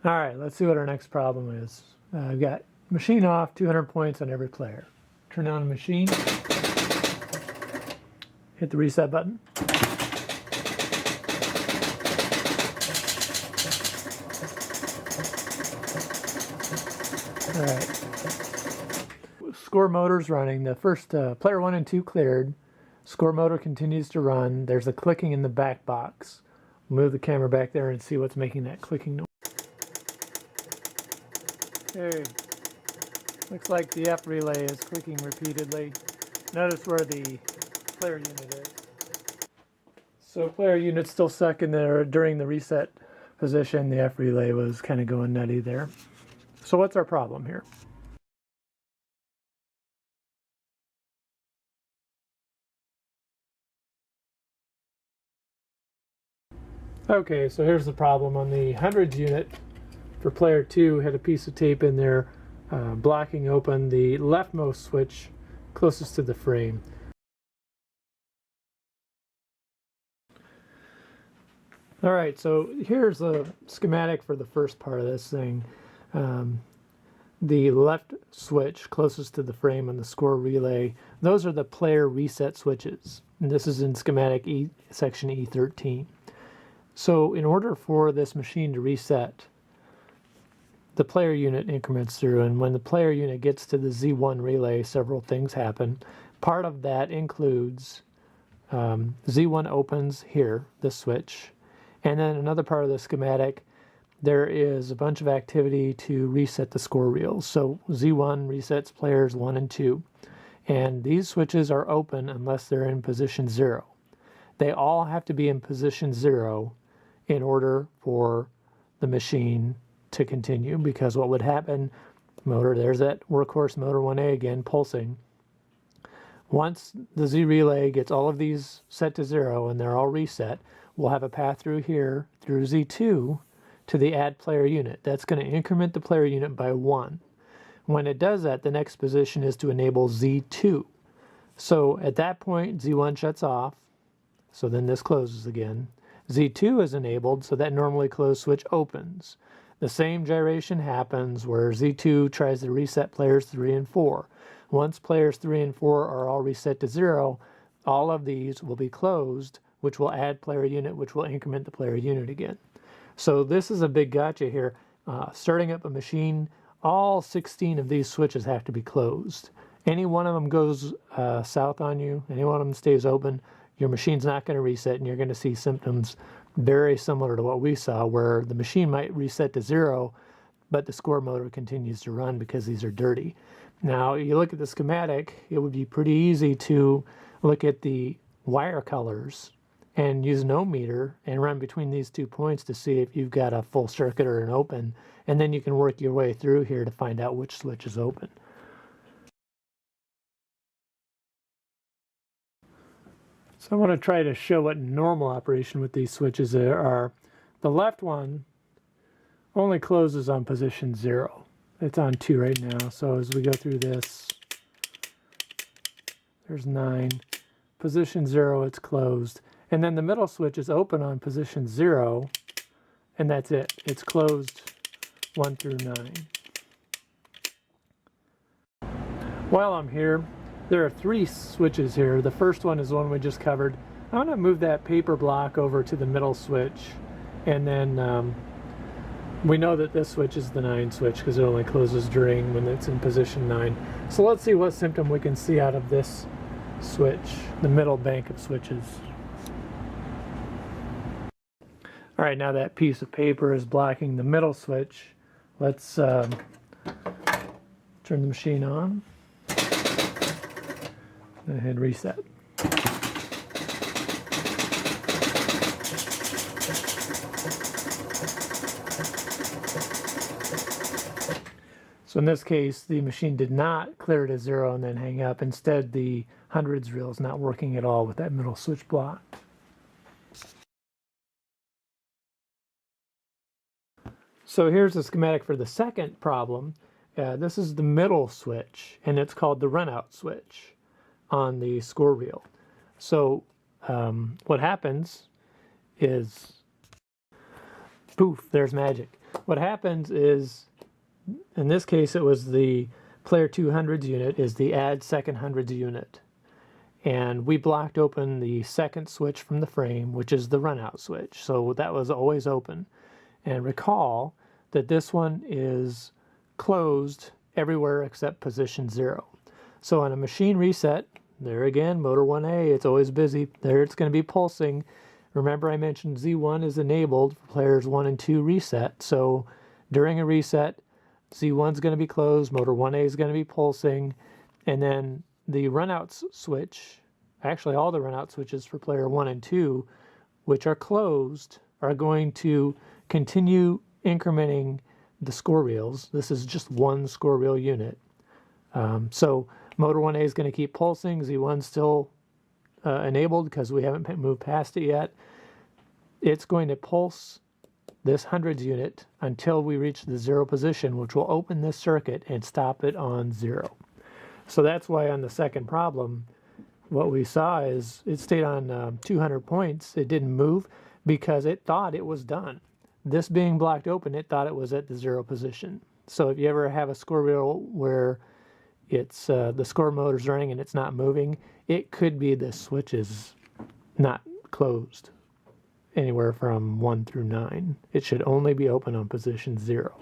All right, let's see what our next problem is. I've got machine off, 200 points on every player. Turn on the machine, hit the reset button. All right. Score motor's running. The first player 1 and 2 cleared. Score motor continues to run. There's a clicking in the back box. Move the camera back there and see what's making that clicking noise. Okay. Looks like the F relay is clicking repeatedly. Notice where the player unit is. So player unit's still stuck in there during the reset position. The F relay was kind of going nutty there. So what's our problem here? Okay, so here's the problem. On the hundreds unit for player 2 had a piece of tape in there blocking open the leftmost switch closest to the frame. Alright, so here's a schematic for the first part of this thing. The left switch closest to the frame on the score relay, those are the player reset switches. And this is in schematic section E13. So in order for this machine to reset, the player unit increments through, and when the player unit gets to the Z1 relay, several things happen. Part of that includes Z1 opens here, this switch, and then another part of the schematic, there is a bunch of activity to reset the score reels. So Z1 resets players 1 and 2, and these switches are open unless they're in position 0. They all have to be in position 0 in order for the machine to continue, because what would happen, motor, there's that workhorse motor 1A again pulsing. Once the Z relay gets all of these set to 0 and they're all reset, we'll have a path through here, through Z2, to the add player unit. That's going to increment the player unit by 1. When it does that, the next position is to enable Z2. So at that point, Z1 shuts off, so then this closes again. Z2 is enabled, so that normally closed switch opens. The same gyration happens where Z2 tries to reset players 3 and 4. Once players 3 and 4 are all reset to 0, all of these will be closed, which will add player unit, which will increment the player unit again. So this is a big gotcha here. Starting up a machine, all 16 of these switches have to be closed. Any one of them goes south on you, any one of them stays open, your machine's not going to reset, and you're going to see symptoms very similar to what we saw, where the machine might reset to 0, but the score motor continues to run because these are dirty. Now, you look at the schematic, it would be pretty easy to look at the wire colors and use an ohm meter and run between these 2 points to see if you've got a full circuit or an open, and then you can work your way through here to find out which switch is open. So I want to try to show what normal operation with these switches are. The left one only closes on position 0. It's on 2 right now, so as we go through this, there's 9. Position 0, it's closed. And then the middle switch is open on position 0, and that's it. It's closed 1 through 9. While I'm here, there are 3 switches here. The first one is the one we just covered. I'm going to move that paper block over to the middle switch, and then we know that this switch is the 9 switch because it only closes during when it's in position 9. So let's see what symptom we can see out of this switch, the middle bank of switches. All right, now that piece of paper is blocking the middle switch. Let's turn the machine on. Go ahead and reset. So in this case, the machine did not clear to 0 and then hang up. Instead, the hundreds reel is not working at all with that middle switch blocked. So here's the schematic for the second problem. This is the middle switch, and it's called the runout switch on the score reel. So what happens is poof, there's magic. What happens is, in this case, it was the player 200s unit is the add second hundreds unit. And we blocked open the second switch from the frame, which is the runout switch. So that was always open. And recall that this one is closed everywhere except position 0. So on a machine reset, there again, motor 1A, it's always busy. There it's going to be pulsing. Remember I mentioned Z1 is enabled for players 1 and 2 reset. So during a reset, Z1's going to be closed, motor 1A is going to be pulsing, and then the runouts switch, actually all the runout switches for player 1 and 2, which are closed, are going to continue incrementing the score reels. This is just one score reel unit. So motor 1A is going to keep pulsing, Z1's still enabled because we haven't moved past it yet. It's going to pulse this hundreds unit until we reach the 0 position, which will open this circuit and stop it on 0. So that's why on the second problem, what we saw is it stayed on 200 points. It didn't move because it thought it was done. This being blocked open, it thought it was at the 0 position. So if you ever have a score reel where it's the score motor's running and it's not moving, it could be the switch is not closed anywhere from 1 through 9. It should only be open on position 0.